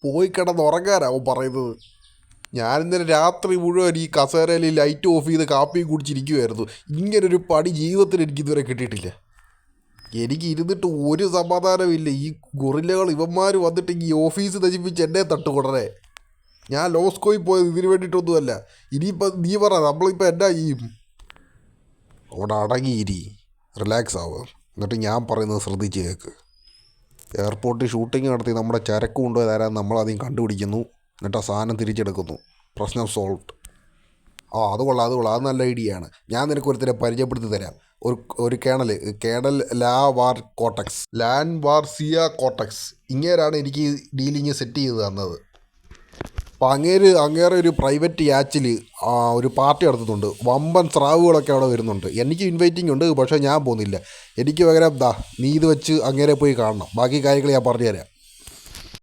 പോയി കിടന്ന് ഉറങ്ങാനാവും പറയുന്നത്. ഞാനിന്നലെ രാത്രി മുഴുവൻ ഈ കസേരയിൽ ലൈറ്റ് ഓഫ് ചെയ്ത് കാപ്പിയും കുടിച്ചിരിക്കുമായിരുന്നു. ഇങ്ങനൊരു പണി ജീവിതത്തിൽ എനിക്കിതുവരെ കിട്ടിയിട്ടില്ല. എനിക്ക് ഇരുന്നിട്ട് ഒരു സമാധാനമില്ല. ഈ ഗൊറില്ലകൾ ഇവന്മാർ വന്നിട്ട് ഈ ഓഫീസ് നശിപ്പിച്ച് എന്നെ തട്ടുകൊടനെ. ഞാൻ ലോസ്കോയിൽ പോയത് ഇതിന് വേണ്ടിയിട്ടൊന്നുമല്ല. ഇനിയിപ്പോൾ നീ പറ, നമ്മളിപ്പോൾ എന്നാ ഈ അവിടെ അടങ്ങിയിരി, റിലാക്സ് ആവുക. എന്നിട്ട് ഞാൻ പറയുന്നത് ശ്രദ്ധിച്ച് കേൾക്ക്. എയർപോർട്ടിൽ ഷൂട്ടിംഗ് നടത്തി നമ്മുടെ ചരക്ക് കൊണ്ടുപോയി തരാൻ നമ്മളാദ്യം കണ്ടുപിടിക്കുന്നു. എന്നിട്ട് ആ സാധനം തിരിച്ചെടുക്കുന്നു. പ്രശ്നം സോൾവ്. അത് കൊള്ളാം, അത് നല്ല ഐഡിയ ആണ്. ഞാൻ നിനക്ക് ഒരുത്തരെ പരിചയപ്പെടുത്തി തരാം. ഒരു കേണൽ ലാൻ വാർസിയ കോട്ടക്സ്. ഇങ്ങേരാണ് എനിക്ക് ഡീലിങ് സെറ്റ് ചെയ്ത് തന്നത്. അപ്പോൾ അങ്ങേറെ ഒരു പ്രൈവറ്റ് യാച്ചിൽ ഒരു പാർട്ടി നടത്തുന്നുണ്ട്. വമ്പൻ സ്രാവുകളൊക്കെ അവിടെ വരുന്നുണ്ട്. എനിക്ക് ഇൻവൈറ്റിംഗ് ഉണ്ട്, പക്ഷേ ഞാൻ പോകുന്നില്ല. എനിക്ക് പകരം നീ ഇത് വെച്ച് അങ്ങേരെ പോയി കാണണം. ബാക്കി കാര്യങ്ങൾ ഞാൻ പറഞ്ഞുതരാം.